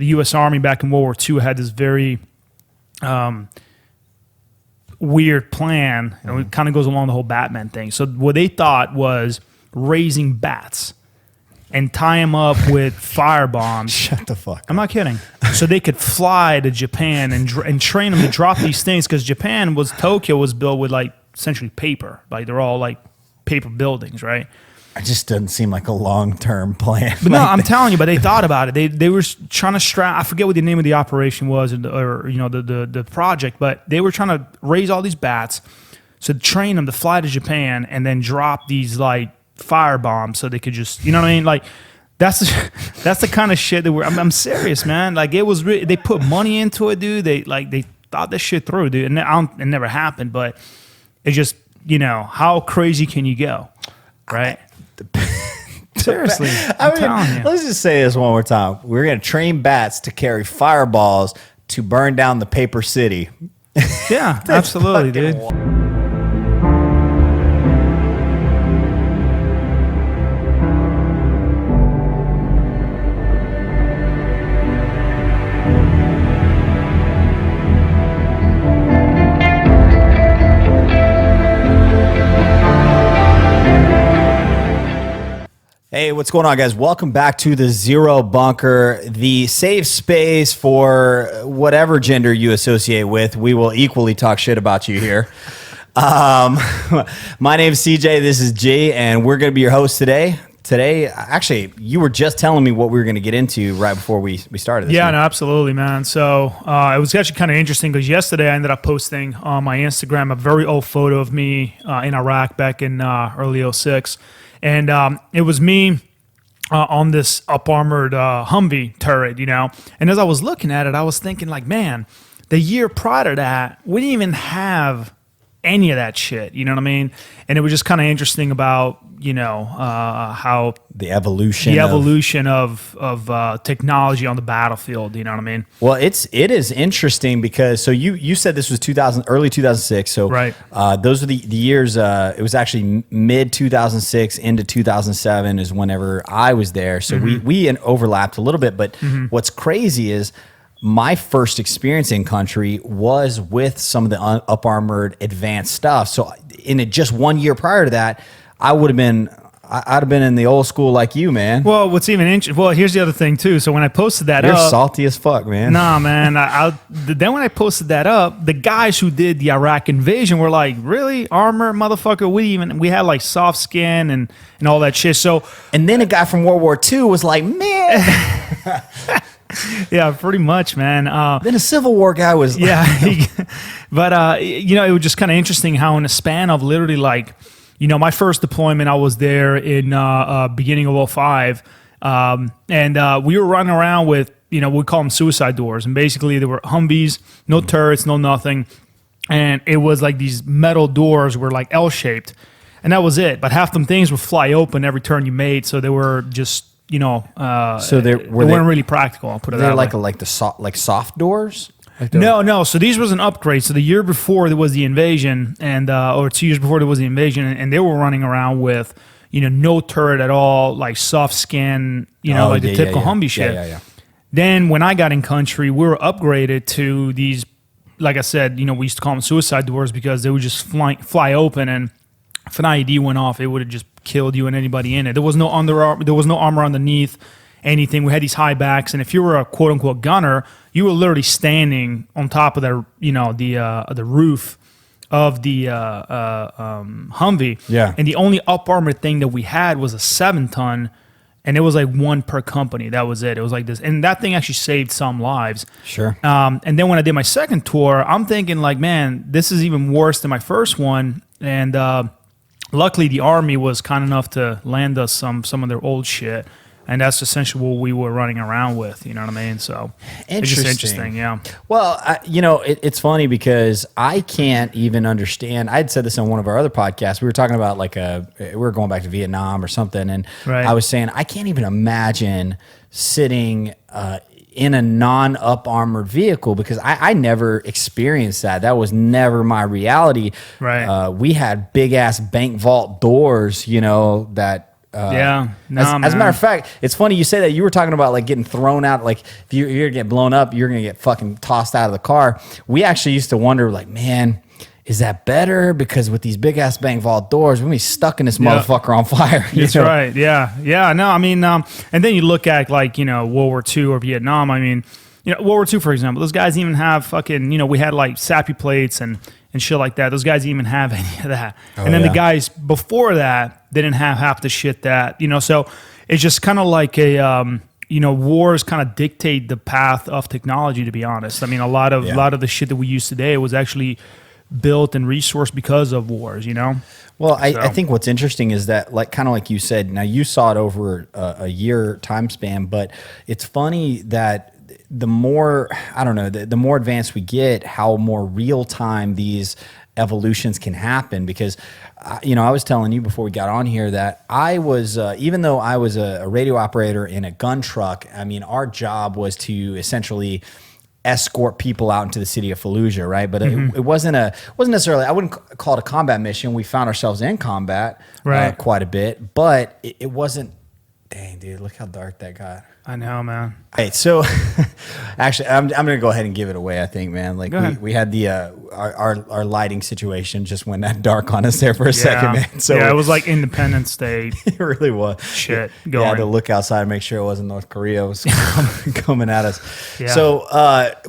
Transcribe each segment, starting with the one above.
the U.S. Army back in World War II had this very weird plan, and it kind of goes along the whole Batman thing. So what they thought was raising bats and tie them up with fire bombs. Shut the fuck up. I'm not kidding. So they could fly to Japan and train them to drop these things, because Tokyo was built with like essentially paper. Like they're all like paper buildings, right? It just doesn't seem like a long-term plan. But no, I'm telling you, but they thought about it. They were trying to strap, I forget what the name of the operation was, or you know, the project, but they were trying to raise all these bats, so to train them to fly to Japan and then drop these like fire bombs so they could just, you know what I mean? Like that's the kind of shit that I'm serious, man. Like it was they put money into it, dude. They thought this shit through, dude. And it never happened, but it's just, you know, how crazy can you go? Right? Seriously, I'm telling you. Let's just say this one more time. We're going to train bats to carry fireballs to burn down the paper city. Yeah, absolutely, dude. Hey, what's going on, guys? Welcome back to the Zero Bunker, the safe space for whatever gender you associate with. We will equally talk shit about you here. My name is CJ, this is G, and we're going to be your hosts today. Today, actually, you were just telling me what we were going to get into right before we started this. Yeah, no, absolutely, man. So it was actually kind of interesting because yesterday I ended up posting on my Instagram a very old photo of me in Iraq back in early 2006. And it was me on this up-armored Humvee turret, you know. And as I was looking at it, I was thinking, like, man, the year prior to that, we didn't even have any of that shit, you know what I mean? And it was just kind of interesting about, you know, how the evolution of technology on the battlefield, you know what I mean? Well, it is interesting because you said this was early 2006, so right. Those are the years. It was actually mid 2006 into 2007 is whenever I was there. So we overlapped a little bit, but what's crazy is my first experience in country was with some of the up armored advanced stuff. So in just 1 year prior to that, I'd have been in the old school like you, man. Well, what's even interesting? Well, here's the other thing too. So when I posted that You're up, salty as fuck, man. Nah, man. Then when I posted that up, the guys who did the Iraq invasion were like, "Really, armor, motherfucker? We had like soft skin and all that shit." So, and then a guy from World War II was like, "Man." Yeah, pretty much, man. Then a Civil War guy was yeah, but you know, it was just kind of interesting how in a span of literally like, you know, my first deployment, I was there in beginning of 2005, and we were running around with, you know, we call them suicide doors, and basically there were Humvees, no turrets, no nothing, and it was like these metal doors were like L-shaped, and that was it. But half them things would fly open every turn you made, so they were just, you know, so they weren't really practical. I'll put it that way. Like soft doors. No. So these was an upgrade. So the year before there was the invasion, and or 2 years before there was the invasion, and they were running around with, you know, no turret at all, like soft skin, you know, the typical Humvee shit. Yeah. Then when I got in country, we were upgraded to these, like I said, you know, we used to call them suicide doors because they would just fly open, and if an IED went off, it would have just killed you and anybody in it. There was no armor underneath anything. We had these high backs, and if you were a quote unquote gunner, you were literally standing on top of the, you know, the roof of the Humvee. Yeah. And the only up armored thing that we had was a 7-ton, and it was like one per company. That was it. It was like this, and that thing actually saved some lives. Sure. And then when I did my second tour, I'm thinking like, man, this is even worse than my first one, and luckily the Army was kind enough to land us some of their old shit. And that's essentially what we were running around with, you know what I mean? So it's just interesting, yeah. Well, you know, it's funny because I can't even understand. I'd said this on one of our other podcasts. We were talking about we were going back to Vietnam or something, and right. I was saying I can't even imagine sitting in a non-up armored vehicle because I never experienced that. That was never my reality. Right. We had big ass bank vault doors, you know, that Yeah. As a man. matter of fact, it's funny you say that. You were talking about like getting thrown out. Like if you're gonna get blown up, you're gonna get fucking tossed out of the car. We actually used to wonder, like, man, is that better? Because with these big ass bang vault doors, we're gonna be stuck in this motherfucker on fire. That's right. Yeah. Yeah. No, I mean, and then you look at like, World War II or Vietnam. I mean, World War II, for example, those guys even have fucking, we had like sappy plates and shit like that. Those guys even have any of that. And then the guys before that, they didn't have half the shit that, so it's just kind of like a, wars kind of dictate the path of technology, to be honest. I mean, a lot of the shit that we use today was actually built and resourced because of wars, Well, I think what's interesting is that, like, kind of like you said, now you saw it over a year time span, but it's funny that the more, I don't know, the more advanced we get, how more real time these evolutions can happen. Because, I was telling you before we got on here that I was, even though I was a radio operator in a gun truck, I mean, our job was to essentially escort people out into the city of Fallujah, right? But it wasn't necessarily, I wouldn't call it a combat mission. We found ourselves in combat quite a bit, but it wasn't. Dang, dude, look how dark that got. I know, man. Hey, so actually, I'm gonna go ahead and give it away. I think, man. Like we had the our lighting situation just went that dark on us there for a second, man. So it was like Independence Day. It really was. Shit, going. You had to look outside and make sure it wasn't North Korea was coming at us. Yeah. So,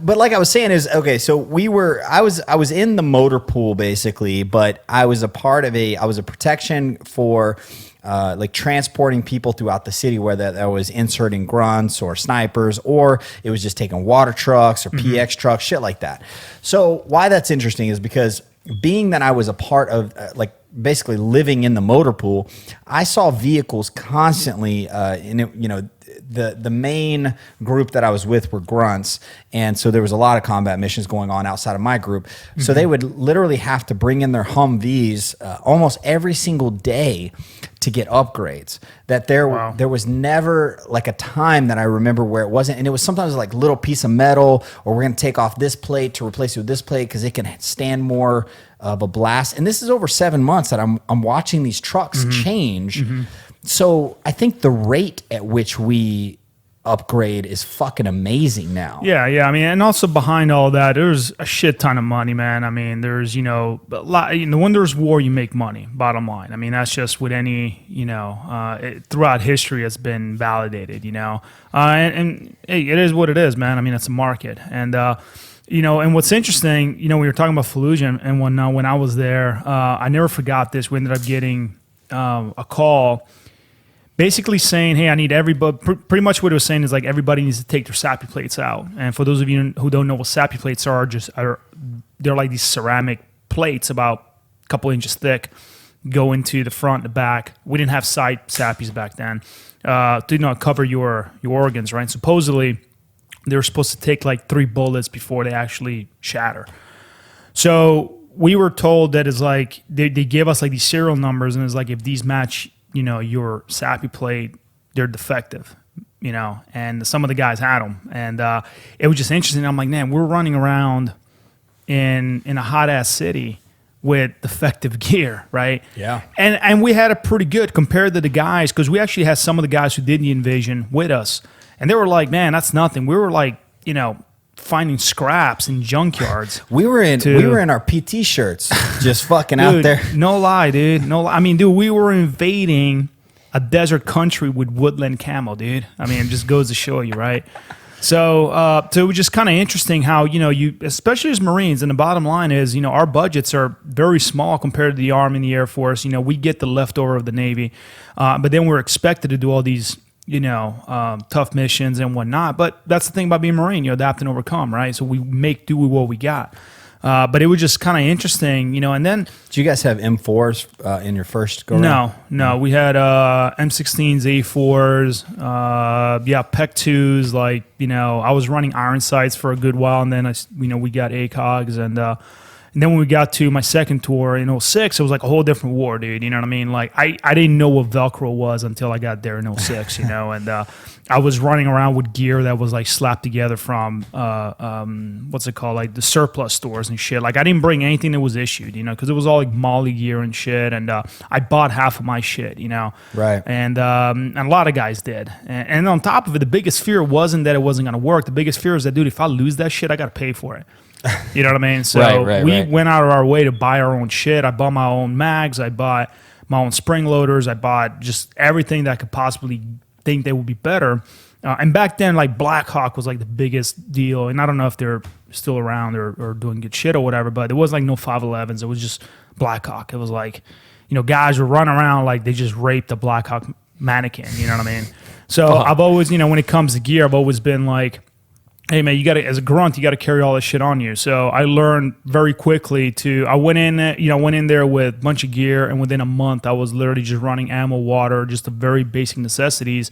but like I was saying is, okay, so I was in the motor pool basically, but I was a protection for like transporting people throughout the city, whether that was inserting grunts or snipers, or it was just taking water trucks or PX trucks, shit like that. So why that's interesting is because being that I was a part of like basically living in the motor pool, I saw vehicles constantly the main group that I was with were grunts, and so there was a lot of combat missions going on outside of my group. So they would literally have to bring in their Humvees almost every single day to get upgrades. That there was never like a time that I remember where it wasn't, and it was sometimes like a little piece of metal, or we're going to take off this plate to replace it with this plate because it can stand more of a blast. And this is over 7 months that I'm watching these trucks change. So I think the rate at which we upgrade is fucking amazing now. Yeah. I mean, and also behind all that, there's a shit ton of money, man. I mean, there's, a lot, when there's war, you make money, bottom line. I mean, that's just with any, throughout history, it's been validated, and hey, it is what it is, man. I mean, it's a market. And, and what's interesting, we were talking about Fallujah and when I was there, I never forgot this. We ended up getting a call basically saying, hey, I need everybody. Pretty much what it was saying is like everybody needs to take their sappy plates out. And for those of you who don't know what sappy plates are, they're like these ceramic plates about a couple inches thick, go into the front, the back. We didn't have side sappies back then. To cover your organs, right? Supposedly, they were supposed to take like 3 bullets before they actually shatter. So we were told that it's like they gave us like these serial numbers, and it's like if these match your sappy plate, they're defective, and some of the guys had them. And it was just interesting. I'm like, man, we're running around in a hot ass city with defective gear, right? Yeah. And we had it pretty good compared to the guys, because we actually had some of the guys who did the invasion with us, and they were like, man, that's nothing. We were like, finding scraps in junkyards. We were in our PT shirts, just fucking out there. No lie, dude. No lie. I mean, dude, we were invading a desert country with woodland camo, dude. I mean, it just goes to show you, right? So it was just kind of interesting how, you, especially as Marines, and the bottom line is, our budgets are very small compared to the Army and the Air Force. We get the leftover of the Navy, but then we're expected to do all these tough missions and whatnot. But that's the thing about being a Marine, adapt and overcome, right? So we make do with what we got. But it was just kind of interesting, and then... Did you guys have M4s in your first go-around? No. We had M16s, A4s, PEC 2s. Like, I was running iron sights for a good while, and then, we got ACOGs, And then when we got to my second tour in 06, it was like a whole different war, dude. You know what I mean? Like I didn't know what Velcro was until I got there in 06, you know, and I was running around with gear that was like slapped together from, what's it called? Like the surplus stores and shit. Like I didn't bring anything that was issued, you know, because it was all like Molly gear and shit. And I bought half of my shit, you know. Right. And a lot of guys did. And on top of it, the biggest fear wasn't that it wasn't going to work. The biggest fear is that, dude, if I lose that shit, I got to pay for it. You know what I mean? So we went out of our way to buy our own shit. I bought my own mags. I bought my own spring loaders. I bought just everything that I could possibly think they would be better. And back then, like Blackhawk was like the biggest deal. And I don't know if they're still around or doing good shit or whatever, but there was like no 511s. It was just Blackhawk. It was like, you know, guys were running around like they just raped a Blackhawk mannequin. You know what I mean? So I've always, you know, when it comes to gear, I've always been like, hey man, you got to, as a grunt, you got to carry all this shit on you. So I learned very quickly I went in there with a bunch of gear, and within a month I was literally just running ammo, water, just the very basic necessities,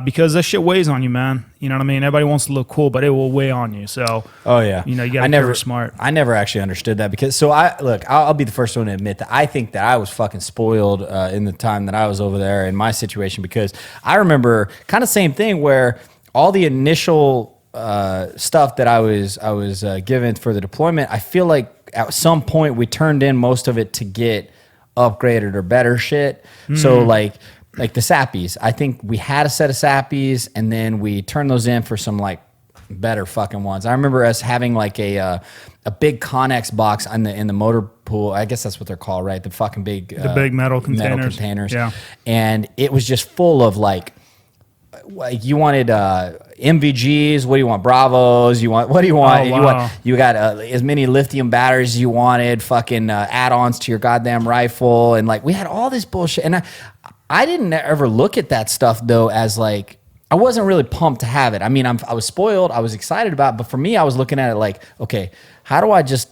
because that shit weighs on you, man. You know what I mean? Everybody wants to look cool, but it will weigh on you. So, you know, you got to be smart. I never actually understood that because, I'll be the first one to admit that I think that I was fucking spoiled in the time that I was over there in my situation, because I remember kind of same thing where all the initial stuff that I was given for the deployment, I feel like at some point we turned in most of it to get upgraded or better shit. So like the Sappies, I think we had a set of Sappies and then we turned those in for some like better fucking ones. I remember us having like a big Connex box in the motor pool. I guess that's what they're called, right? The fucking big big metal containers. Yeah. And it was just full of like you wanted MVGs. What do you want? Bravos. What do you want? Oh, wow. You got as many lithium batteries as you wanted. Fucking add-ons to your goddamn rifle, and like we had all this bullshit. And I didn't ever look at that stuff though as like, I wasn't really pumped to have it. I mean, I was spoiled. I was excited about it, but for me, I was looking at it like, okay, how do I just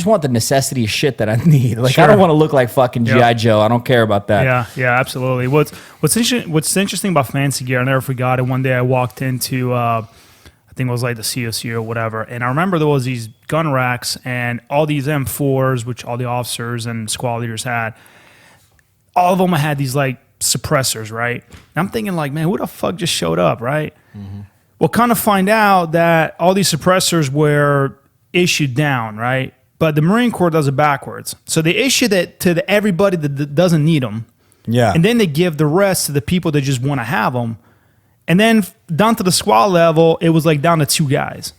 want the necessity shit that I need. Like, sure. I don't want to look like fucking G.I. Joe. I don't care about that. Yeah, absolutely. What's interesting about fancy gear, I never forgot it. One day I walked into, I think it was like the CSU or whatever, and I remember there was these gun racks and all these M4s, which all the officers and squad leaders had. All of them had these like suppressors, right? And I'm thinking like, man, who the fuck just showed up, right? Mm-hmm. Well, kind of find out that all these suppressors were issued down, right? But the Marine Corps does it backwards. So they issue that to everybody that doesn't need them. Yeah. And then they give the rest to the people that just want to have them. And then down to the squad level, it was like down to 2 guys.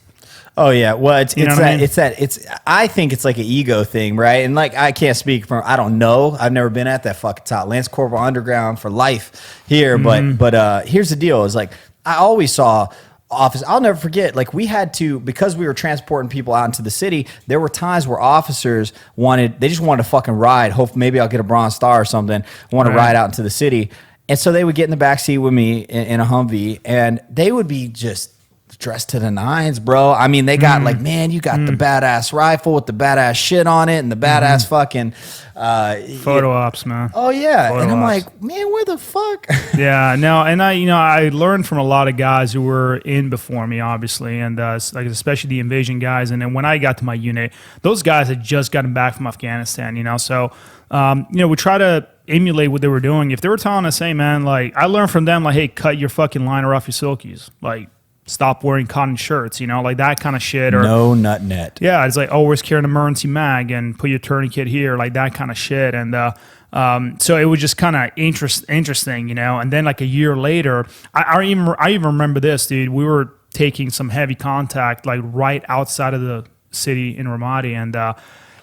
Oh yeah, well I think it's like an ego thing, right? And like I can't speak from, I don't know, I've never been at that fucking top. Lance Corporal Underground for life here, but here's the deal: is like I always saw office. I'll never forget. Like we had to, because we were transporting people out into the city. There were times where officers just wanted to fucking ride. Hope maybe I'll get a Bronze Star or something. Want to ride out into the city, and so they would get in the back seat with me in a Humvee, and they would be just dressed to the nines, bro. I mean, they got like, man, you got the badass rifle with the badass shit on it and the badass fucking photo ops, man. Oh yeah, and I'm like, man, where the fuck? Yeah, no, and I learned from a lot of guys who were in before me, obviously, and like especially the invasion guys. And then when I got to my unit, those guys had just gotten back from Afghanistan, so we try to emulate what they were doing. If they were telling us, hey man, like I learned from them, like, hey, cut your fucking liner off your silkies, like stop wearing cotton shirts, like that kind of shit. Or no nut net. Yeah, it's like always carry an emergency mag and put your tourniquet here, like that kind of shit. And so it was just kind of interesting, And then like a year later, I even remember this, dude. We were taking some heavy contact like right outside of the city in Ramadi, and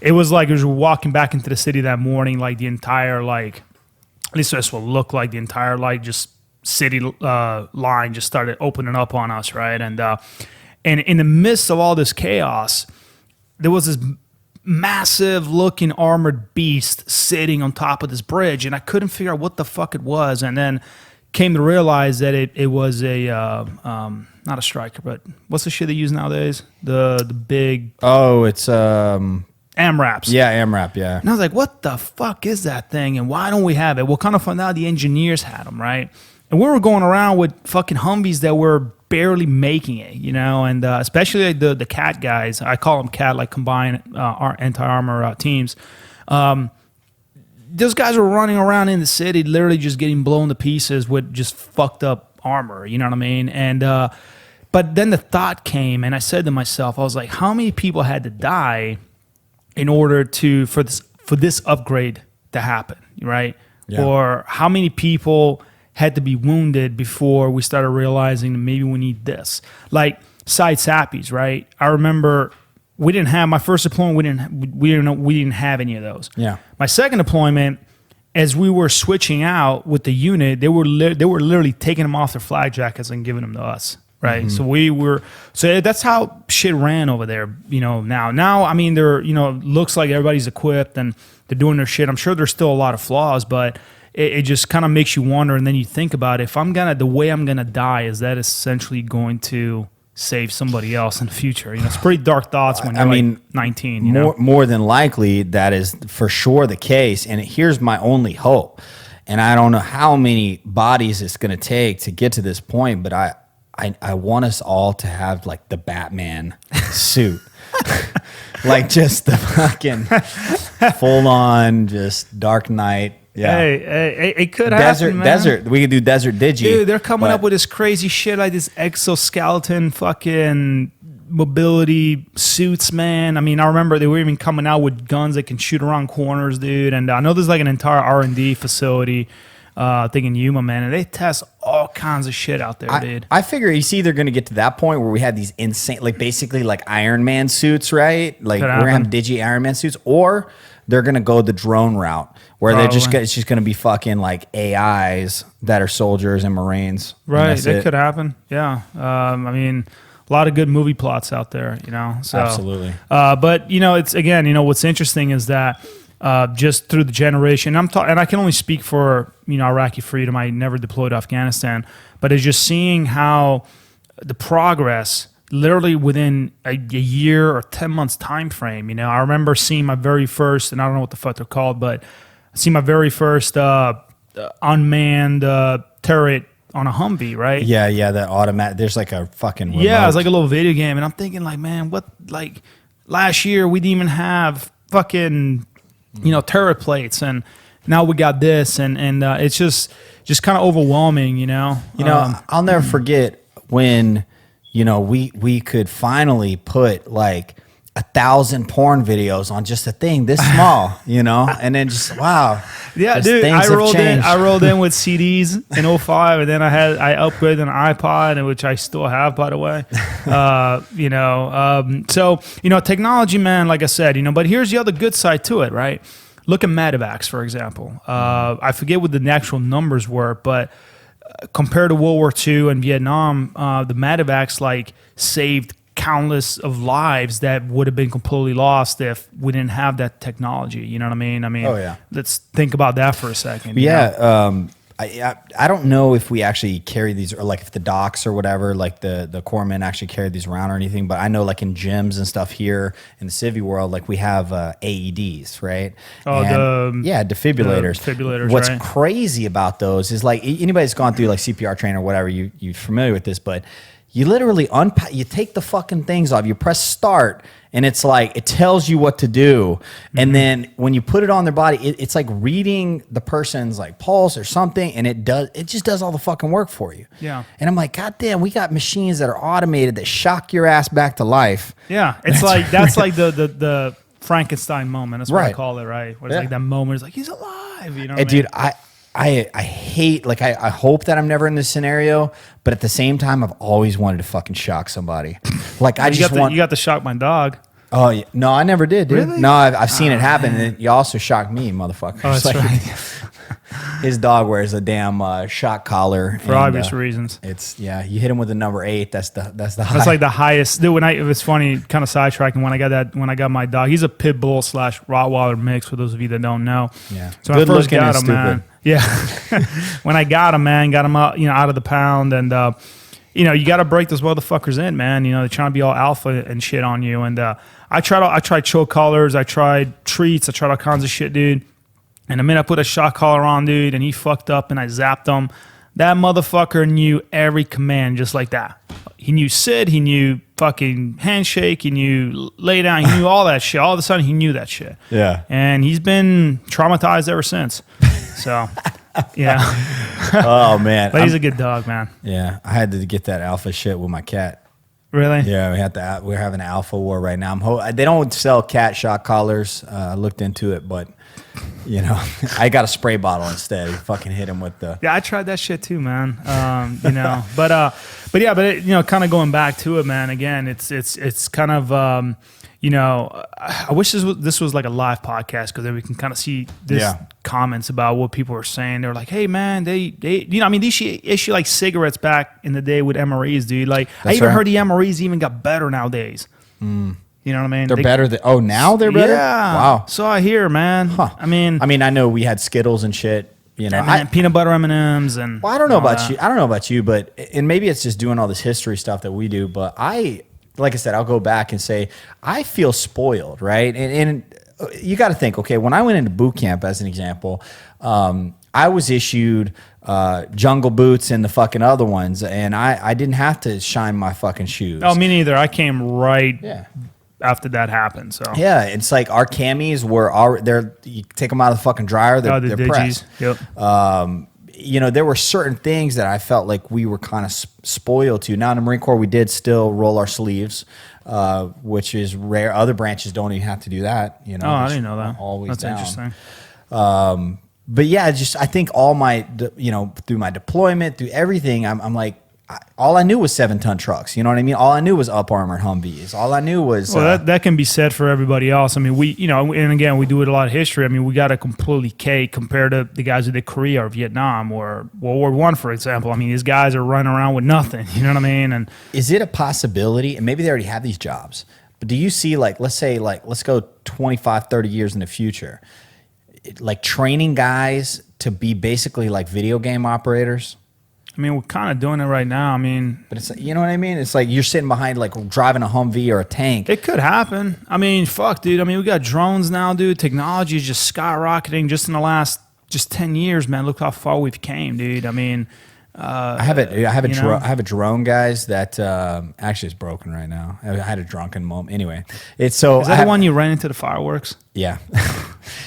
it was like as we were walking back into the city that morning, like the entire like, at least that's what it looked like, the entire like just city line just started opening up on us, right? And in the midst of all this chaos, there was this massive looking armored beast sitting on top of this bridge, and I couldn't figure out what the fuck it was, and then came to realize that it was a not a striker, but what's the shit they use nowadays? The big it's AMRAPs. Yeah, AMRAP, yeah. And I was like, what the fuck is that thing, and why don't we have it? Well, kind of found out the engineers had them, right? And we were going around with fucking Humvees that were barely making it, you know, and especially like the cat guys. I call them cat, like combined anti-armor teams. Those guys were running around in the city, literally just getting blown to pieces with just fucked up armor. You know what I mean? And but then the thought came, and I said to myself, I was like, how many people had to die in order for this upgrade to happen, right? Yeah. Or how many people had to be wounded before we started realizing that maybe we need this? Like side sappies, right? I remember we didn't have my first deployment. We didn't have any of those. Yeah. My second deployment, as we were switching out with the unit, they were literally taking them off their flag jackets and giving them to us. Right. Mm-hmm. So that's how shit ran over there, you know, now, I mean, looks like everybody's equipped and they're doing their shit. I'm sure there's still a lot of flaws, but it just kind of makes you wonder. And then you think about it, the way I'm going to die, is that essentially going to save somebody else in the future? You know, it's pretty dark thoughts when you're 19, you know? More than likely that is for sure the case. And here's my only hope. And I don't know how many bodies it's going to take to get to this point, but I want us all to have like the Batman suit. Like just the fucking full on just Dark Knight. Yeah. Hey, it could happen, man. Desert. We could do Desert Digi. Dude, they're coming up with this crazy shit like this exoskeleton fucking mobility suits, man. I mean, I remember they were even coming out with guns that can shoot around corners, dude. And I know there's like an entire R&D facility I think in Yuma, man, and they test all kinds of shit out there, dude. I figure it's either going to get to that point where we have these insane, like basically like Iron Man suits, right? Like we're going to have Digi Iron Man suits, or they're going to go the drone route where it's just going to be fucking like AIs that are soldiers and Marines. Right, that could happen. Yeah. I mean, a lot of good movie plots out there, you know. So, absolutely. But, you know, it's, again, you know, what's interesting is that just through the generation, and I can only speak for, you know, Iraqi freedom. I never deployed to Afghanistan, but it's just seeing how the progress literally within a year or 10 months time frame. You know, I remember seeing my very first, and I don't know what the fuck they're called, but I see my very first unmanned turret on a Humvee, right? Yeah, that automatic. There's like a fucking remote. Yeah, it's like a little video game, and I'm thinking like, man, what? Like last year we didn't even have fucking, you know, turret plates, and now we got this, and it's just kind of overwhelming, you know. I'll never forget when, you know, we could finally put like 1,000 porn videos on just a thing this small, you know, and then just wow. Yeah, dude, I rolled in with CDs in 05, and then I upgraded an iPod, which I still have, by the way. So, you know, technology, man, like I said, you know, but here's the other good side to it, right? Look at medevacs, for example. I forget what the actual numbers were, but compared to World War II and Vietnam, the medevacs like saved countless of lives that would have been completely lost if we didn't have that technology. You know what I mean? Let's think about that for a second. Yeah. I don't know if we actually carry these, or like if the docs or whatever, like the corpsmen actually carry these around or anything, but I know like in gyms and stuff here in the civvy world, like we have AEDs, right? Defibrillators. Defibrillators. What's crazy about those is like anybody that's gone through like CPR training or whatever, you're familiar with this, but you literally you take the fucking things off, you press start, and it's like, it tells you what to do. Mm-hmm. And then when you put it on their body, it's like reading the person's like pulse or something, and it just does all the fucking work for you. Yeah. And I'm like, God damn, we got machines that are automated that shock your ass back to life. Yeah. It's that's like the Frankenstein moment. That's what I call it, right? Where it's like that moment, it's like, he's alive. You know what I mean? Dude, I hate, like, I hope that I'm never in this scenario, but at the same time, I've always wanted to fucking shock somebody. Like, you got to shock my dog. Oh, yeah. No, I never did, dude. Really? No, I've seen it happen, and you also shocked me, motherfucker. Oh, that's right. His dog wears a damn shock collar. For obvious reasons. You hit him with a number 8. That's like the highest. Dude, it was funny, kind of sidetracking, when I got my dog, he's a pit bull / Rottweiler mix, for those of you that don't know. Yeah. So when I first got him, man. Yeah. When I got him out, you know, out of the pound, and you know, you got to break those motherfuckers in, man. You know, they're trying to be all alpha and shit on you. And I tried choke collars, I tried treats, I tried all kinds of shit, dude. And the minute I put a shock collar on, dude, and he fucked up, and I zapped him, That motherfucker knew every command just like that. He knew sit, he knew fucking handshake, he knew lay down, he knew all that shit. All of a sudden, he knew that shit. Yeah. And he's been traumatized ever since. So, yeah. Oh, man. But he's a good dog, man. Yeah. I had to get that alpha shit with my cat. Really? Yeah, we're having an alpha war right now. They don't sell cat shock collars. I looked into it, but you know, I got a spray bottle instead. Fucking hit him with the. Yeah, I tried that shit too, man. You know, you know, kind of going back to it, man. Again, it's kind of you know, I wish this was like a live podcast because then we can kind of see this comments about what people are saying. They're like, hey man, they you know, I mean, they issue like cigarettes back in the day with emerys, dude. Like I even heard the emerys even got better nowadays. You know what I mean? They're better than now they're better? Yeah. Wow. So I hear, man. Huh. I mean I know we had Skittles and shit. You know, and peanut butter M&Ms and well, I don't know about you. I don't know about you, but and maybe it's just doing all this history stuff that we do, but like I said, I'll go back and say I feel spoiled, right? And you got to think, okay, when I went into boot camp, as an example, I was issued jungle boots and the fucking other ones, and I didn't have to shine my fucking shoes. Oh, me neither. I came right after that happened. So yeah, it's like our camis were you take them out of the fucking dryer, they're pressed. Yep. You know, there were certain things that I felt like we were kind of spoiled to. Now in the Marine Corps, we did still roll our sleeves, which is rare. Other branches don't even have to do that. You know, I didn't know that. Always That's down. interesting. But yeah, I think all my, you know, through my deployment, through everything, I'm like, all I knew was 7-ton trucks. You know what I mean? All I knew was up armored Humvees. All I knew was. Well, that can be said for everybody else. I mean, you know, and again, we do it a lot of history. I mean, we got a completely cake compared to the guys who did Korea or Vietnam or World War I, for example. I mean, these guys are running around with nothing. You know what I mean? And is it a possibility? And maybe they already have these jobs. But do you see, like, let's go 25, 30 years in the future, like training guys to be basically like video game operators? I mean, we're kind of doing it right now. I mean, but it's, you know what I mean? It's like you're sitting behind, like driving a Humvee or a tank. It could happen. I mean, fuck, dude. I mean, we got drones now, dude. Technology is just skyrocketing just in the last 10 years, man. Look how far we've came, dude. I mean, I have a drone, guys, that actually is broken right now. I had a drunken moment. Anyway, is that the one you ran into the fireworks? Yeah,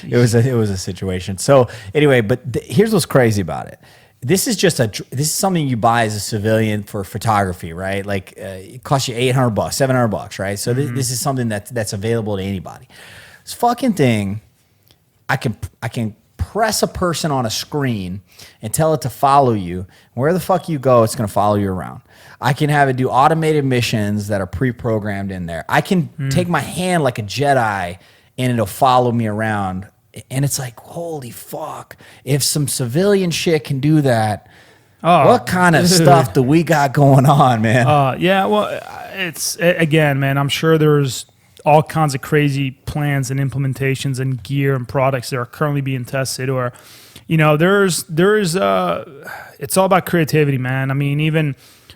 it was a situation. So anyway, but here's what's crazy about it. This is something you buy as a civilian for photography, right? Like it costs you $800, $700, right? So this is something that's available to anybody. This fucking thing, I can press a person on a screen and tell it to follow you. Where the fuck you go, it's going to follow you around. I can have it do automated missions that are pre-programmed in there. I can take my hand like a Jedi and it'll follow me around. And it's like, holy fuck, if some civilian shit can do that, what kind of stuff do we got going on, man? Yeah, well, again, man, I'm sure there's all kinds of crazy plans and implementations and gear and products that are currently being tested, or, you know, there's it's all about creativity, man. I mean, even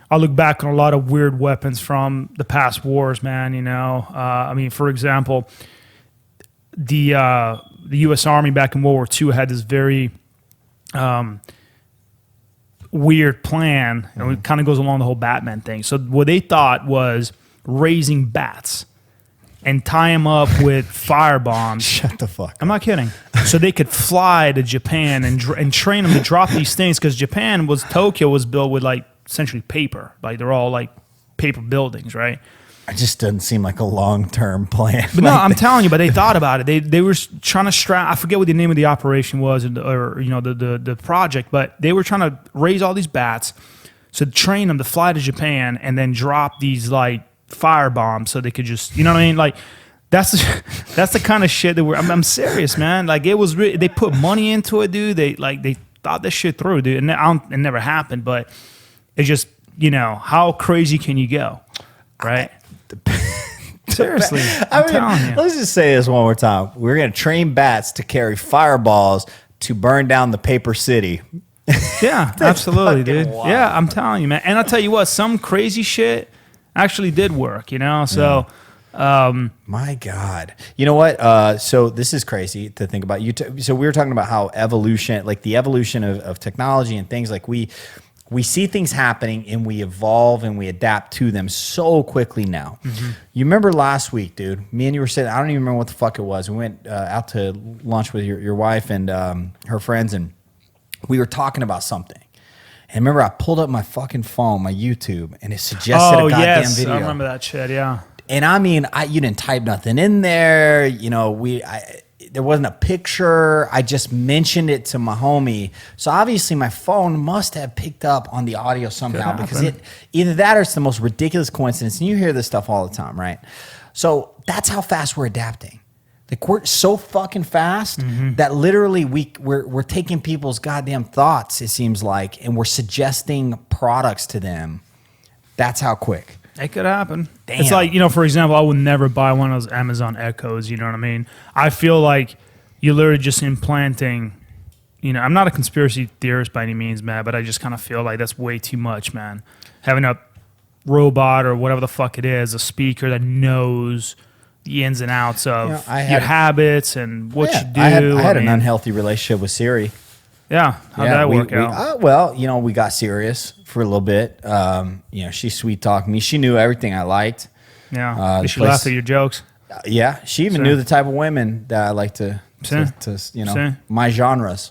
I look back on a lot of weird weapons from the past wars, man, you know. I mean, for example, the U.S. Army back in World War II had this very weird plan, and it kind of goes along the whole Batman thing. So what they thought was raising bats and tie them up with fire bombs. Shut the fuck up. I'm not kidding. So they could fly to Japan and train them to drop these things, because Tokyo was built with like essentially paper. Like they're all like paper buildings, right? It just doesn't seem like a long-term plan. But no, I'm telling you, but they thought about it. They were trying to strap, I forget what the name of the operation was, or you know, the project, but they were trying to raise all these bats, so train them to fly to Japan and then drop these like fire bombs so they could just, you know what I mean? Like that's the kind of shit that I'm serious, man. Like it was they put money into it, dude. They thought this shit through, dude. And it never happened, but it just, you know, how crazy can you go, right? Seriously, I'm telling you. Let's just say this one more time. We're going to train bats to carry fireballs to burn down the paper city. Yeah, absolutely, dude. Wild. Yeah, I'm telling you, man. And I'll tell you what, some crazy shit actually did work, you know? So, My God. You know what? So this is crazy to think about. So we were talking about how evolution, like the evolution of technology and things, like we see things happening and we evolve and we adapt to them so quickly now. You remember last week, dude, me and you were sitting, I don't even remember what the fuck it was. We went out to lunch with your wife and her friends, and we were talking about something. And remember, I pulled up my fucking phone, my YouTube, and it suggested a goddamn video. I remember that shit, yeah. And I mean, you didn't type nothing in there. You know, there wasn't a picture. I just mentioned it to my homie. So obviously my phone must have picked up on the audio somehow, because either that or it's the most ridiculous coincidence. And you hear this stuff all the time, right? So that's how fast we're adapting. Like, we're so fucking fast that literally we're taking people's goddamn thoughts, it seems like, and we're suggesting products to them. That's how quick. It could happen. Damn. It's like, for example, I would never buy one of those Amazon Echoes, you know what I mean? I feel like you're literally just implanting, I'm not a conspiracy theorist by any means, man, but I just kind of feel like that's way too much, man. Having a robot or whatever the fuck it is, a speaker that knows the ins and outs of your habits and what you do. I had an unhealthy relationship with Siri. Yeah, how'd that work out? Well, we got serious for a little bit. She sweet talked me. She knew everything I liked. Yeah, did she laugh at your jokes? Yeah, she even knew the type of women that I like to my genres.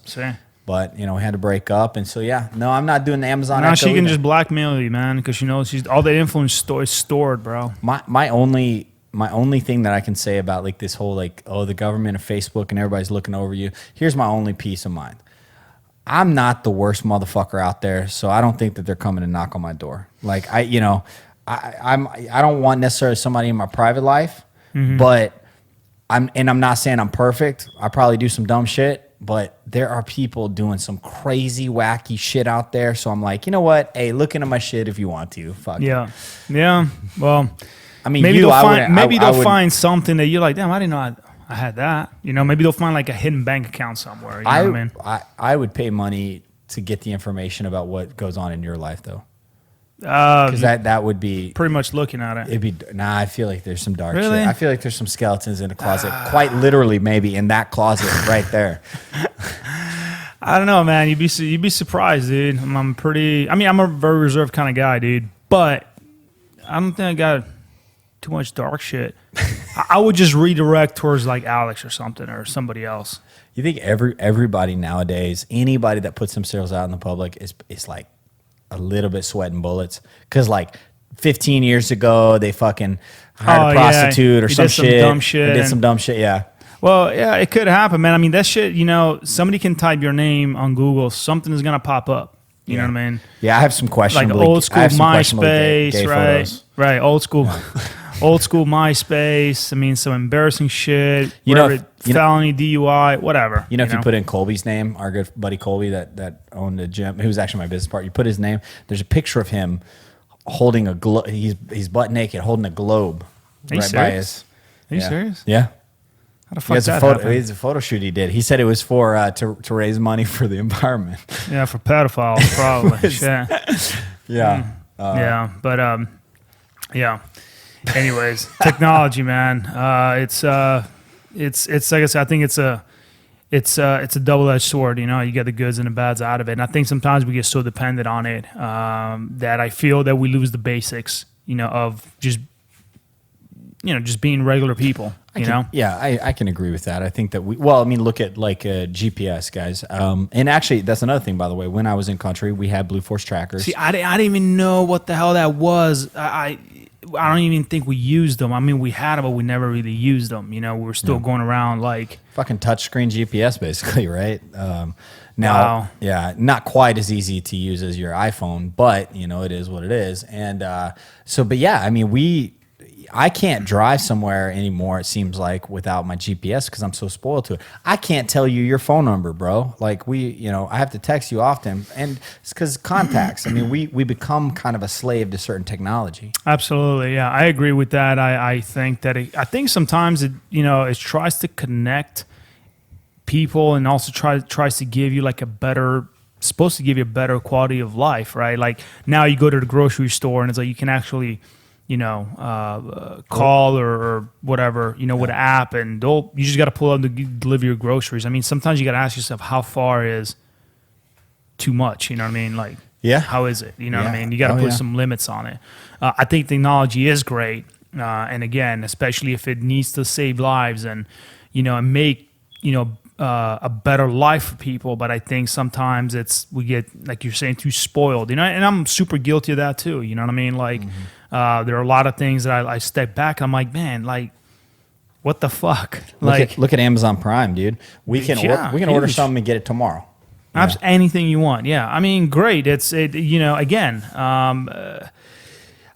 But, we had to break up. And so, no, I'm not doing the Amazon Echo. She can just blackmail you, man, because she knows all the influence is stored, bro. My only thing that I can say about like this whole the government and Facebook and everybody's looking over you. Here's my only peace of mind. I'm not the worst motherfucker out there, so I don't think that they're coming to knock on my door. Like I don't want necessarily somebody in my private life, but I'm not saying I'm perfect. I probably do some dumb shit, but there are people doing some crazy, wacky shit out there. So I'm like, you know what? Hey, look into my shit if you want to. Fuck it. Yeah. Well, I mean, maybe they'll find something that you're like, damn, I didn't know I had that. Maybe they'll find like a hidden bank account somewhere. You know what I mean? I would pay money to get the information about what goes on in your life, though. Because that would be pretty much looking at it. It'd be I feel like there's some dark really? shit. I feel like there's some skeletons in the closet, quite literally, maybe in that closet right there. I don't know, man. You'd be surprised, dude. I'm a very reserved kind of guy, dude. But I don't think I got too much dark shit. I would just redirect towards like Alex or something or somebody else. You think everybody nowadays, anybody that puts themselves out in the public is like a little bit sweating bullets? Because like 15 years ago, they fucking hired a prostitute or some shit. Dumb shit. Did some dumb shit, yeah. Well, yeah, it could happen, man. I mean, that shit, somebody can type your name on Google. Something is going to pop up. You know what I mean? Yeah, I have some questionable. Like old school MySpace, gay right? Photos. Right, old school MySpace. I mean, some embarrassing shit. Felony, DUI, whatever. If you put in Colby's name, our good buddy Colby that owned a gym, he was actually my business partner. You put his name. There's a picture of him holding a globe. He's butt naked, holding a globe. Are you serious? Are you serious? Yeah. How the fuck is that? It's a photo shoot he did. He said it was for to raise money for the environment. Yeah, for pedophiles, probably. Yeah. Yeah. Anyways, technology, man. It's like I said. I think it's a double-edged sword. You get the goods and the bads out of it. And I think sometimes we get so dependent on it that I feel that we lose the basics. Of just being regular people. I can agree with that. I think that look at like GPS, guys. And actually, that's another thing, by the way. When I was in country, we had Blue Force trackers. See, I didn't even know what the hell that was. I don't even think we used them. I mean, we had them, but we never really used them. We were still going around like fucking touchscreen GPS, basically, right? Now, not quite as easy to use as your iPhone, but it is what it is. And I can't drive somewhere anymore, it seems like, without my GPS because I'm so spoiled to it. I can't tell you your phone number, bro. Like I have to text you often, and it's because contacts. I mean, we become kind of a slave to certain technology. Absolutely, yeah, I agree with that. I think that I think sometimes it tries to connect people and also tries to give you like supposed to give you a better quality of life, right? Like now you go to the grocery store and it's like you can actually call or whatever, with an app, and you just got to pull up to deliver your groceries. I mean, sometimes you got to ask yourself, how far is too much? You know what I mean? Like, how is it? You know what I mean? You got to put some limits on it. I think technology is great. And again, especially if it needs to save lives and, and make, a better life for people. But I think sometimes we get, like you're saying, too spoiled, and I'm super guilty of that too. You know what I mean? Like, there are a lot of things that I step back. I'm like, man, like, what the fuck? Look at Amazon Prime, dude. We can order something and get it tomorrow. Anything you want. Yeah. I mean, great. Again,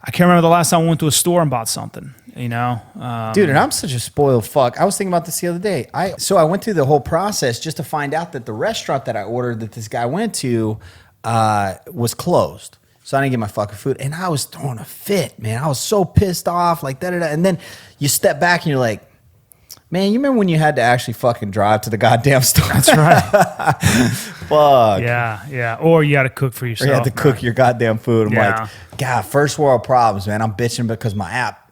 I can't remember the last time I went to a store and bought something, dude, and I'm such a spoiled fuck. I was thinking about this the other day. I went through the whole process just to find out that the restaurant that I ordered that this guy went to was closed. So I didn't get my fucking food. And I was throwing a fit, man. I was so pissed off, like da-da-da. And then you step back and you're like, man, you remember when you had to actually fucking drive to the goddamn store? That's right. Fuck. Yeah. Or you got to cook for yourself. Or you had to cook your goddamn food. I'm like, God, first world problems, man. I'm bitching because my app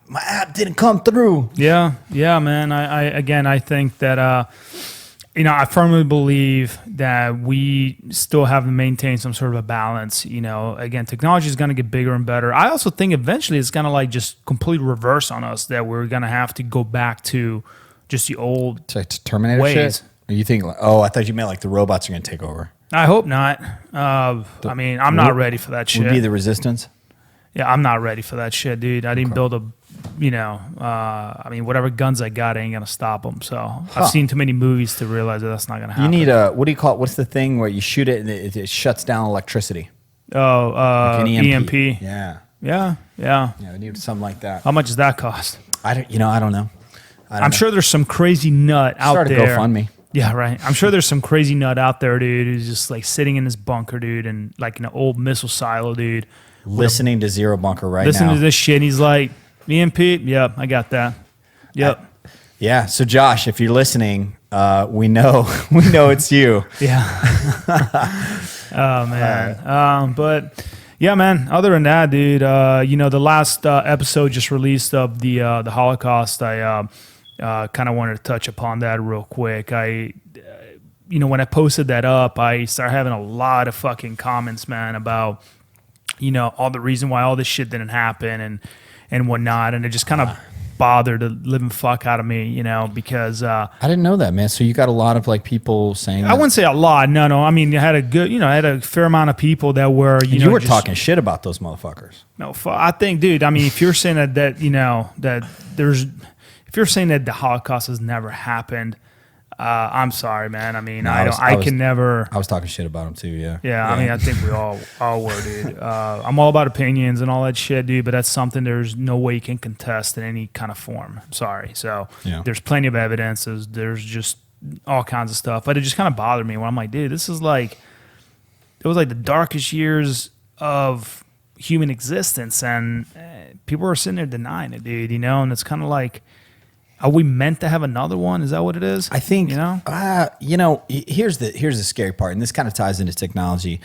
didn't come through. Yeah, man. I think that, I firmly believe that we still have to maintain some sort of a balance. Again, technology is going to get bigger and better. I also think eventually it's going to like just completely reverse on us, that we're going to have to go back to just the old Terminator ways. Shit? Or you think, I thought you meant like the robots are going to take over. I hope not. I'm not ready for that shit. Would be the resistance? Yeah, I'm not ready for that shit, dude. I didn't build whatever guns I got ain't going to stop them. So I've seen too many movies to realize that's not going to happen. You need what do you call it? What's the thing where you shoot it and it shuts down electricity? Oh, like an EMP. Yeah. Yeah, we need something like that. How much does that cost? I don't know. I'm sure there's some crazy nut out there. Start a GoFundMe. Yeah, right. I'm sure there's some crazy nut out there, dude, who's just like sitting in this bunker, dude, and like in an old missile silo, dude. Listening to Zero Bunker now. Listening to this shit, and he's like, EMP? Yep, I got that. Yep. Yeah. So Josh, if you're listening, we know it's you. Yeah. Oh man. But yeah, man. Other than that, dude, the last episode just released of the Holocaust. I kind of wanted to touch upon that real quick. When I posted that up, I started having a lot of fucking comments, man, about all the reason why all this shit didn't happen and whatnot, and it just kind of bothered the living fuck out of me, because I didn't know that, man. So you got a lot of like people saying I wouldn't say a lot, no. I mean, you had a fair amount of people that were you were talking shit about those motherfuckers. No, I think, dude. I mean, if you're saying if you're saying that the Holocaust has never happened, I'm sorry, man. I mean, no, I can never. I was talking shit about them too. Yeah. I mean, I think we all were, dude. I'm all about opinions and all that shit, dude. But that's something there's no way you can contest in any kind of form. I'm sorry. So there's plenty of evidence. There's just all kinds of stuff. But it just kind of bothered me when I'm like, dude, this is like, it was like the darkest years of human existence, and people are sitting there denying it, dude. And it's kind of like, are we meant to have another one? Is that what it is? I think, here's the scary part, and this kind of ties into technology.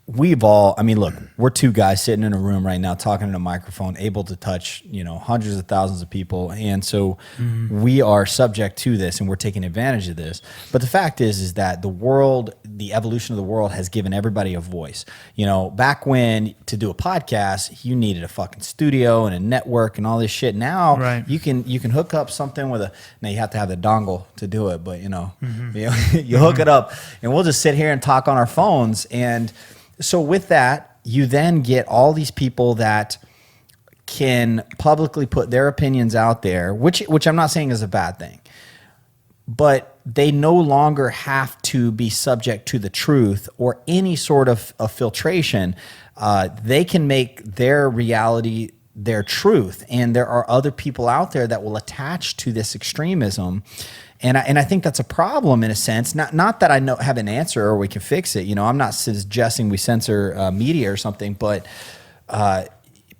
Look, we're two guys sitting in a room right now talking in a microphone, able to touch, hundreds of thousands of people. And so we are subject to this, and we're taking advantage of this. But the fact is that the evolution of the world has given everybody a voice. Back when to do a podcast, you needed a fucking studio and a network and all this shit. Now you can hook up something now you have to have the dongle to do it, but you hook it up, and we'll just sit here and talk on our phones. And so with that, you then get all these people that can publicly put their opinions out there, which I'm not saying is a bad thing, but they no longer have to be subject to the truth or any sort of filtration. They can make their reality their truth, and there are other people out there that will attach to this extremism. And I think that's a problem in a sense. Not that I have an answer or we can fix it. I'm not suggesting we censor media or something, but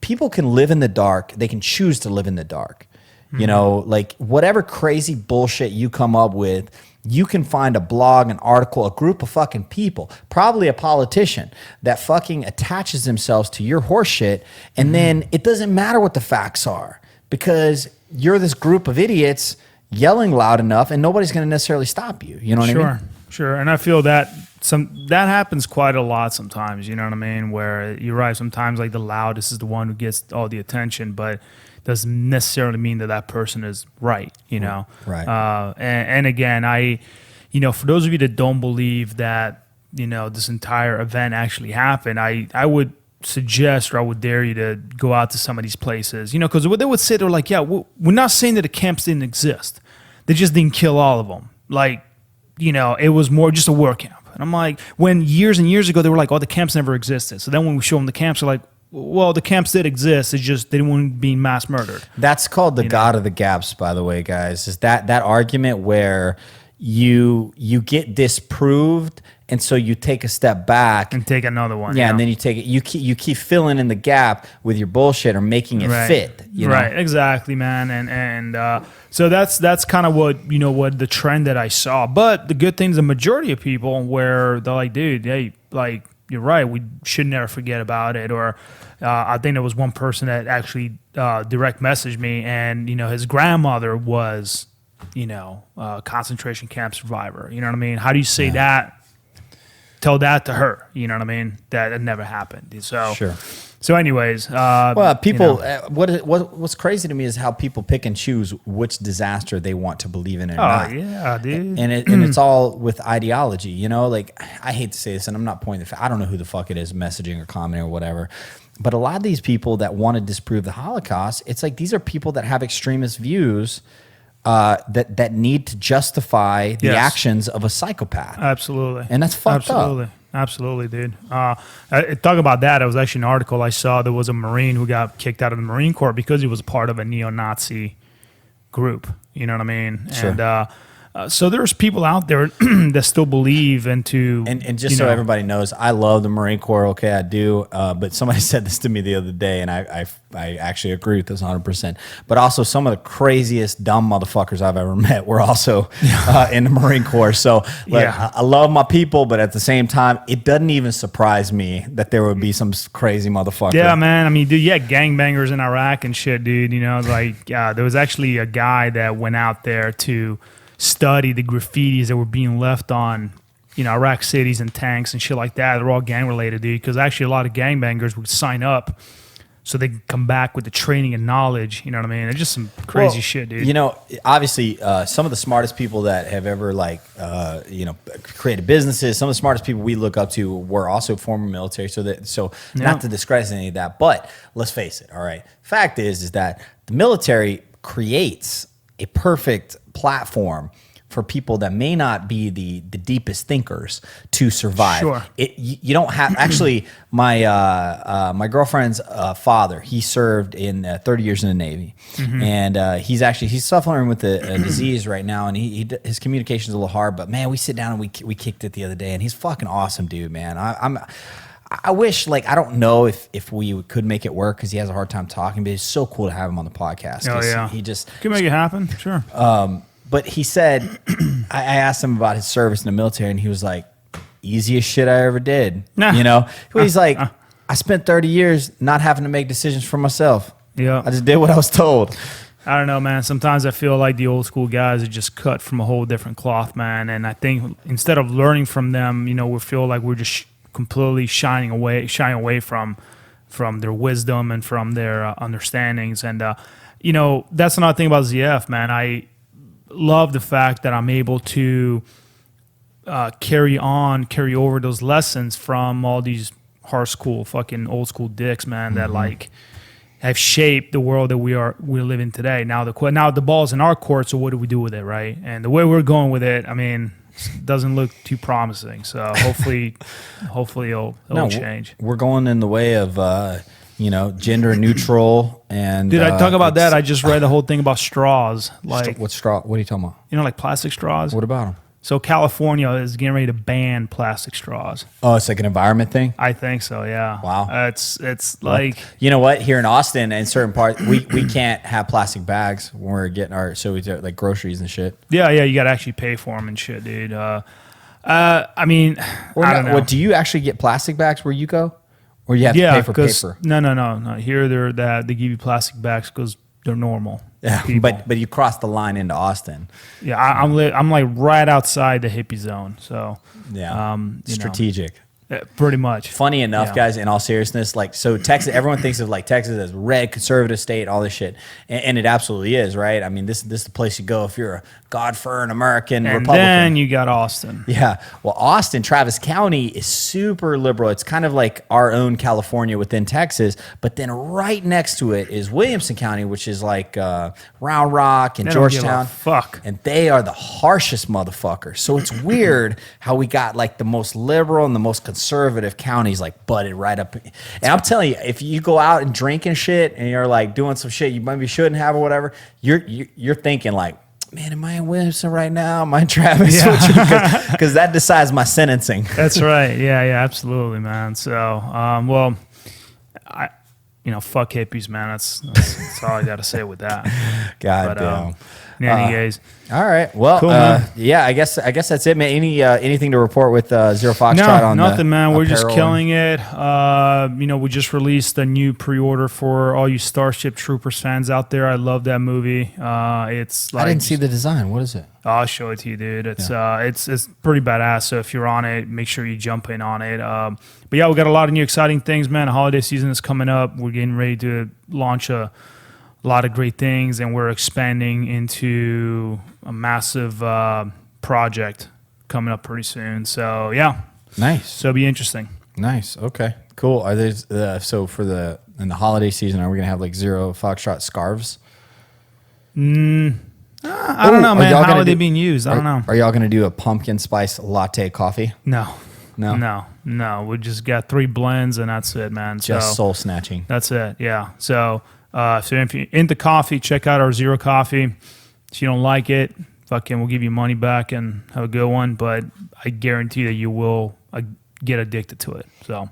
people can live in the dark. They can choose to live in the dark. Like whatever crazy bullshit you come up with, you can find a blog, an article, a group of fucking people, probably a politician that fucking attaches themselves to your horse shit. And then it doesn't matter what the facts are because you're this group of idiots yelling loud enough and nobody's going to necessarily stop you. You know what I mean? Sure. And I feel that that happens quite a lot sometimes, you know what I mean? Where you're right, sometimes like the loudest is the one who gets all the attention, but doesn't necessarily mean that person is right, you know? Right. And again, for those of you that don't believe that, this entire event actually happened, I would suggest, or I would dare you to go out to some of these places, because what they would say, they're like, yeah, we're not saying that the camps didn't exist. They just didn't kill all of them. Like, it was more just a work camp. And I'm like, when years and years ago, they were like, oh, the camps never existed. So then when we show them the camps, they're like, well, the camps did exist. It's just they weren't being mass murdered. That's called the God of the gaps, by the way, guys. Is that argument where you get disproved, and so you take a step back and take another one. Yeah, and then you take it. You keep filling in the gap with your bullshit or making it fit. Right, exactly, man. And so that's kind of what what the trend that I saw. But the good thing is the majority of people where they're like, dude, hey, like you're right, we should never forget about it. Or I think there was one person that actually direct messaged me, and his grandmother was concentration camp survivor. You know what I mean? How do you say that? Tell that to her. You know what I mean? That it never happened. So sure. So, anyways, well, people. What's crazy to me is how people pick and choose which disaster they want to believe in or not. Oh yeah, dude. And it's all with ideology. Like I hate to say this, and I'm not pointing. I don't know who the fuck it is messaging or commenting or whatever. But a lot of these people that want to disprove the Holocaust, it's like these are people that have extremist views. That need to justify the actions of a psychopath. Absolutely. And that's fucked up. Absolutely, dude. Talk about that. It was actually an article I saw. There was a Marine who got kicked out of the Marine Corps because he was part of a neo-Nazi group. You know what I mean? Sure. And so there's people out there that still believe into... And just so everybody knows, I love the Marine Corps. Okay, I do. But somebody said this to me the other day, and I actually agree with this 100%. But also some of the craziest dumb motherfuckers I've ever met were also in the Marine Corps. So I love my people, but at the same time, it doesn't even surprise me that there would be some crazy motherfucker. Yeah, man. I mean, dude, gangbangers in Iraq and shit, dude. There was actually a guy that went out there to study the graffitis that were being left on, Iraq cities and tanks and shit like that. They're all gang related, dude. Because actually, a lot of gangbangers would sign up so they can come back with the training and knowledge. You know what I mean? It's just some crazy shit, dude. Obviously, some of the smartest people that have ever created businesses, some of the smartest people we look up to were also former military. So not to discredit any of that, but let's face it. All right, fact is that the military creates a perfect platform for people that may not be the deepest thinkers to survive. Sure. You don't have actually my girlfriend's father, he served in 30 years in the Navy. Mm-hmm. And he's suffering with a disease right now, and his communication's a little hard, but man, we sit down and we kicked it the other day, and he's fucking awesome, dude, man. I wish, I don't know if we could make it work because he has a hard time talking, but it's so cool to have him on the podcast. Oh, yeah. He just... Can make it happen, sure. But he said, I asked him about his service in the military, and he was like, easiest shit I ever did. Nah. He's like, I spent 30 years not having to make decisions for myself. Yeah. I just did what I was told. I don't know, man. Sometimes I feel like the old school guys are just cut from a whole different cloth, man. And I think instead of learning from them, we feel like we're just completely shying away from their wisdom and from their understandings. And that's another thing about ZF, man. I love the fact that I'm able to carry over those lessons from all these hard school fucking old school dicks, man, that have shaped the world that we're living today. Now the ball's in our court, so what do we do with it, right? And the way we're going with it, I mean, doesn't look too promising. So hopefully it'll change. We're going in the way of gender neutral and. Dude, I talk about that. I just read the whole thing about straws. What straw? What are you talking about? Like plastic straws. What about them? So California is getting ready to ban plastic straws. Oh, it's like an environment thing? I think so, yeah. Wow. It's like... You know what? Here in Austin, in certain parts, we can't have plastic bags when we're getting so we do like groceries and shit. Yeah, you got to actually pay for them and shit, dude. I mean, I don't know. What, do you actually get plastic bags where you go? Or you have to pay for paper? No. Here they give you plastic bags because they're normal. Yeah, but you cross the line into Austin. Yeah, I'm like right outside the hippie zone. So yeah, strategic. Pretty much. Funny enough, guys, in all seriousness, like, so Texas, everyone thinks of like Texas as red, conservative state, all this shit. And it absolutely is, right? I mean, this is the place you go if you're a God-fearing American Republican. And then you got Austin. Yeah. Well, Austin, Travis County is super liberal. It's kind of like our own California within Texas. But then right next to it is Williamson County, which is like Round Rock and Georgetown. Fuck. And they are the harshest motherfuckers. So it's weird how we got like the most liberal and the most conservative counties like butted right up. And I'm telling you, if you go out and drink and shit and you're like doing some shit you maybe shouldn't have or whatever, you're thinking like, man, am I in Williamson right now? Am I in Travis? Yeah. Because that decides my sentencing. That's right. Yeah, absolutely, man. So, well, fuck hippies, man. That's all I got to say with that. God damn. Anyways. All right. Well, cool, yeah, I guess that's it, man. Anything to report with Zero Foxtrot on nothing, man. We're just apparel killing it. We just released a new pre-order for all you Starship Troopers fans out there. I love that movie. It's like, I didn't see the design. What is it? I'll show it to you, dude. It's it's pretty badass. So if you're on it, make sure you jump in on it. But yeah, we got a lot of new exciting things, man. The holiday season is coming up. We're getting ready to launch a lot of great things, and we're expanding into a massive project coming up pretty soon. So yeah, nice. So it'll be interesting. Nice. Okay. Cool. Are there so for in the holiday season, are we gonna have like Zero Foxtrot scarves? I don't know, man. How are they being used? I don't know. Are y'all gonna do a pumpkin spice latte coffee? No. We just got 3 blends and that's it, man. Just soul snatching. That's it. Yeah. So if you're into coffee, check out our Zero coffee. If you don't like it, fucking, we'll give you money back and have a good one. But I guarantee that you will get addicted to it. So,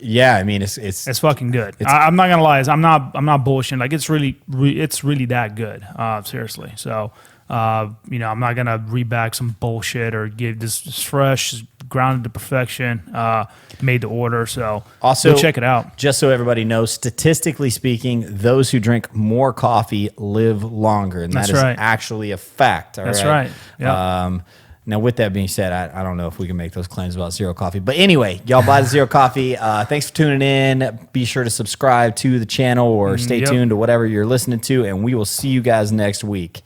yeah, I mean, it's fucking good. I'm not gonna lie, I'm not bullshitting. Like it's really that good. Seriously. So, I'm not gonna rebag some bullshit or give this fresh, grounded to perfection, made to order. So also go check it out. Just so everybody knows, statistically speaking, those who drink more coffee live longer, and that is actually a fact. That's right. Yeah. Now, with that being said, I don't know if we can make those claims about Zero coffee. But anyway, y'all buy the Zero coffee. Thanks for tuning in. Be sure to subscribe to the channel or stay tuned to whatever you're listening to, and we will see you guys next week.